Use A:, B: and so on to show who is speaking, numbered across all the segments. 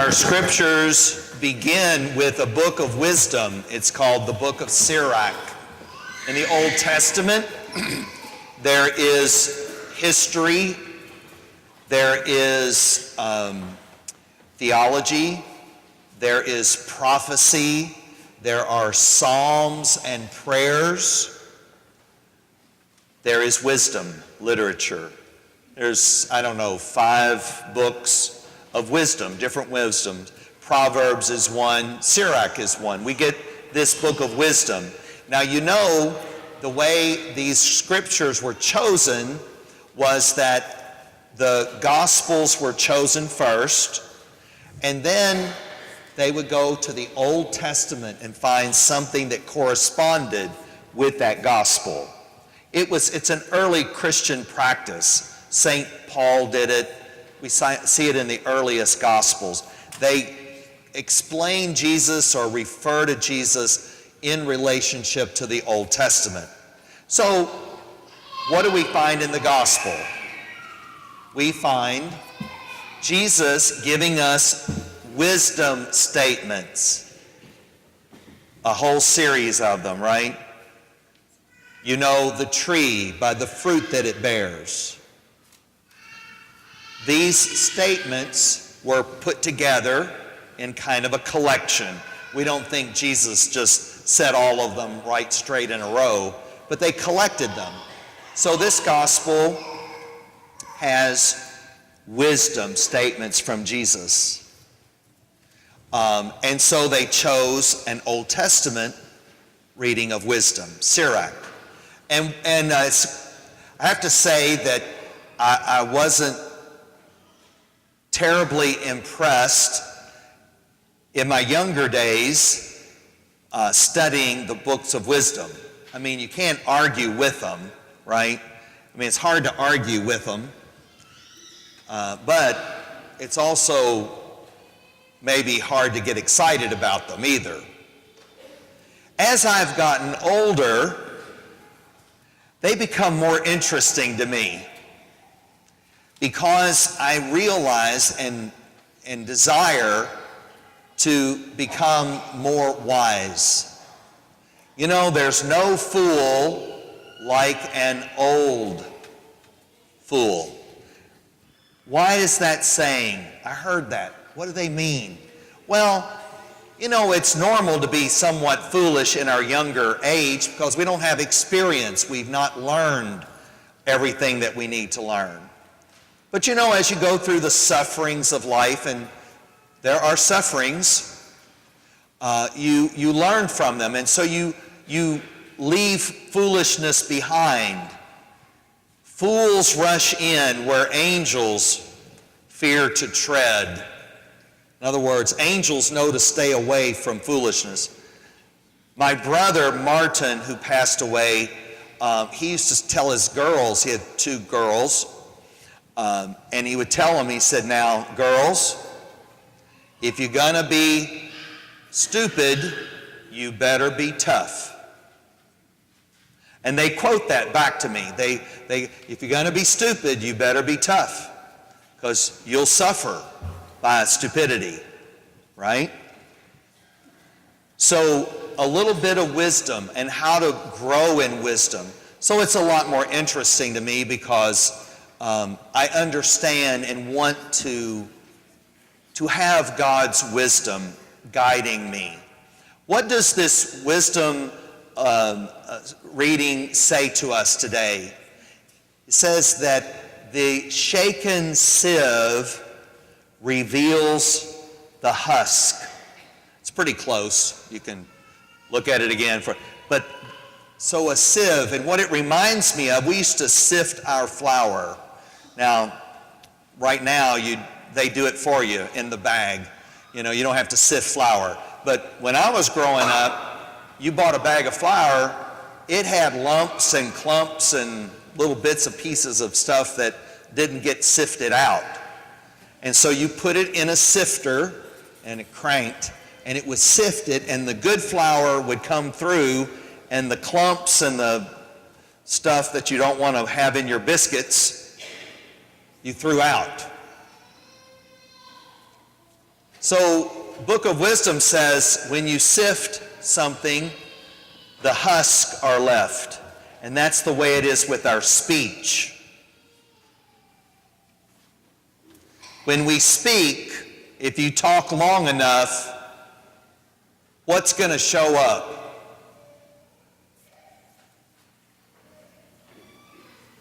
A: Our scriptures begin with a book of wisdom. It's called the book of Sirach. In the Old Testament, there is history, there is theology, there is prophecy, there are psalms and prayers, there is wisdom, literature. There's, 5 books of wisdom, different wisdoms. Proverbs is one, Sirach is one. We get this book of wisdom. Now, the way these scriptures were chosen was that the Gospels were chosen first, and then they would go to the Old Testament and find something that corresponded with that Gospel. It's an early Christian practice. St. Paul did it. We see it in the earliest Gospels. They explain Jesus or refer to Jesus in relationship to the Old Testament. So, what do we find in the Gospel? We find Jesus giving us wisdom statements. A whole series of them, right? You know the tree by the fruit that it bears. These statements were put together in kind of a collection. We don't think Jesus just said all of them right straight in a row, but they collected them. So this gospel has wisdom statements from Jesus. And so they chose an Old Testament reading of wisdom, Sirach. And I have to say that I wasn't terribly impressed in my younger days studying the books of wisdom. You can't argue with them, right? It's hard to argue with them, but it's also maybe hard to get excited about them either. As I've gotten older, they become more interesting to me, because I realize and desire to become more wise. There's no fool like an old fool. Why is that saying? I heard that. What do they mean? Well, it's normal to be somewhat foolish in our younger age because we don't have experience. We've not learned everything that we need to learn. But as you go through the sufferings of life, and there are sufferings, you learn from them. And so you leave foolishness behind. Fools rush in where angels fear to tread. In other words, angels know to stay away from foolishness. My brother Martin, who passed away, he used to tell his girls, he had 2 girls, and he would tell them, he said, now, girls, if you're gonna be stupid, you better be tough. And they quote that back to me. If you're gonna be stupid, you better be tough, because you'll suffer by stupidity, right? So a little bit of wisdom and how to grow in wisdom. So it's a lot more interesting to me because I understand and want to have God's wisdom guiding me. What does this wisdom reading say to us today? It says that the shaken sieve reveals the husk. It's pretty close. You can look at it again. So a sieve, and what it reminds me of, we used to sift our flour. Now, right now, they do it for you in the bag. You don't have to sift flour. But when I was growing up, you bought a bag of flour, it had lumps and clumps and little bits of pieces of stuff that didn't get sifted out. And so you put it in a sifter, and it cranked, and it was sifted, and the good flour would come through, and the clumps and the stuff that you don't want to have in your biscuits, you threw out. So, Book of Wisdom says when you sift something, the husks are left. And that's the way it is with our speech. When we speak, if you talk long enough, what's going to show up?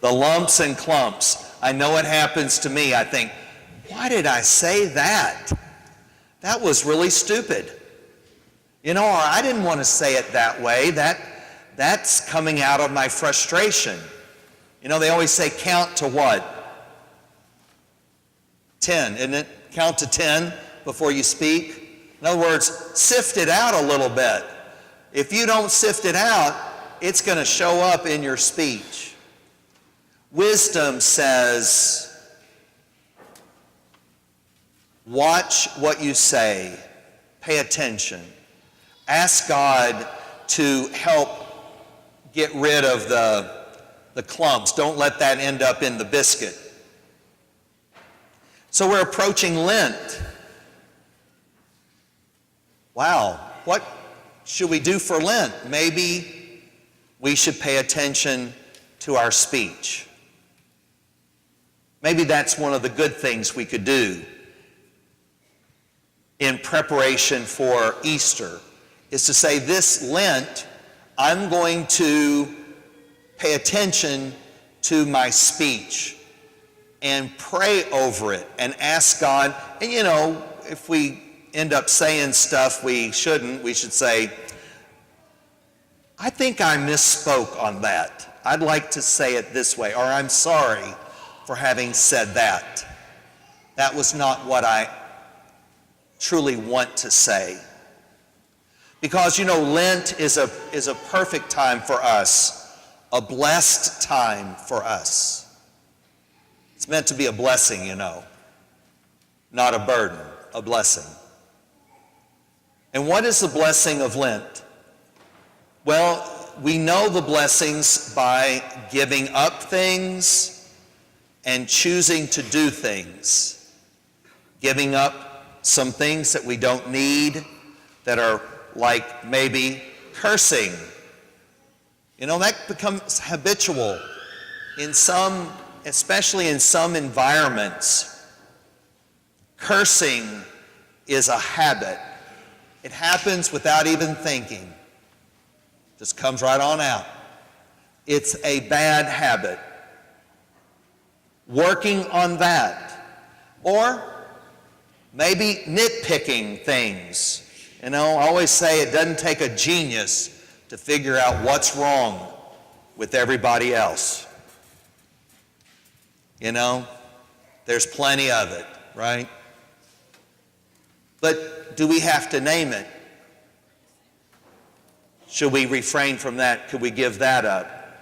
A: The lumps and clumps. I know it happens to me. I think, why did I say that? That was really stupid. Or I didn't want to say it that way. That's coming out of my frustration. They always say count to what? 10, isn't it? Count to 10 before you speak. In other words, sift it out a little bit. If you don't sift it out, it's going to show up in your speech. Wisdom says, watch what you say. Pay attention. Ask God to help get rid of the clumps. Don't let that end up in the biscuit. So we're approaching Lent. Wow, what should we do for Lent? Maybe we should pay attention to our speech. Maybe that's one of the good things we could do in preparation for Easter, is to say, this Lent, I'm going to pay attention to my speech and pray over it and ask God. And if we end up saying stuff we shouldn't, we should say, I think I misspoke on that. I'd like to say it this way, or I'm sorry for having said that. That was not what I truly want to say. Because, Lent is a perfect time for us, a blessed time for us. It's meant to be a blessing, not a burden, a blessing. And what is the blessing of Lent? Well, we know the blessings by giving up things and choosing to do things. Giving up some things that we don't need, that are like maybe cursing. That becomes habitual especially in some environments. Cursing is a habit. It happens without even thinking. Just comes right on out. It's a bad habit. Working on that. Or maybe nitpicking things. I always say it doesn't take a genius to figure out what's wrong with everybody else. There's plenty of it, right? But do we have to name it? Should we refrain from that? Could we give that up?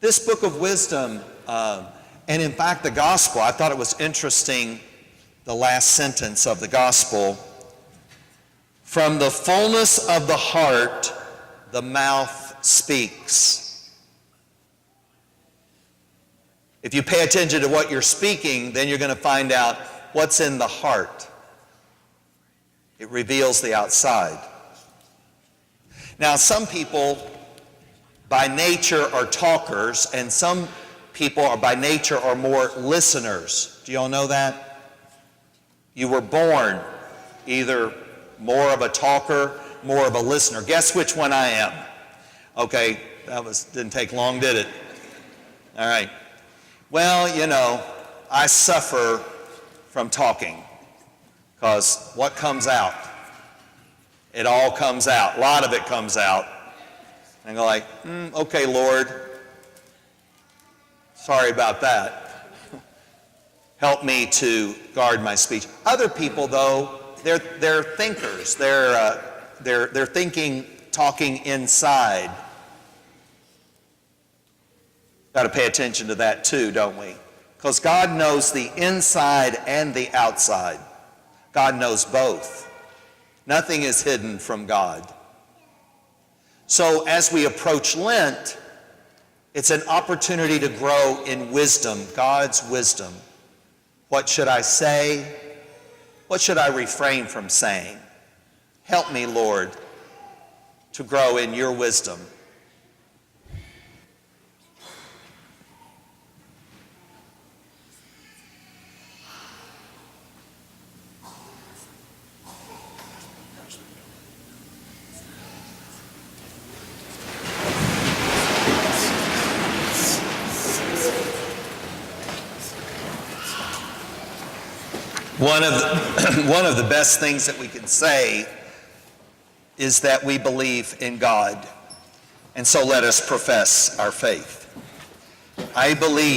A: This book of wisdom, and in fact the gospel, I thought it was interesting, the last sentence of the gospel. From the fullness of the heart, the mouth speaks. If you pay attention to what you're speaking, then you're going to find out what's in the heart. It reveals the outside. Now, some people by nature are talkers, and some people are by nature are more listeners. Do you all know that? You were born either more of a talker, more of a listener. Guess which one I am? Okay, didn't take long, did it? All right. Well, I suffer from talking, because what comes out? It all comes out. A lot of it comes out. And I go like, okay, Lord, sorry about that. Help me to guard my speech. Other people, though, they're thinkers. They're thinking, talking inside. Got to pay attention to that too, don't we? Because God knows the inside and the outside. God knows both. Nothing is hidden from God. So as we approach Lent, it's an opportunity to grow in wisdom, God's wisdom. What should I say? What should I refrain from saying? Help me, Lord, to grow in your wisdom. One of the best things that we can say is that we believe in God. And so let us profess our faith. I believe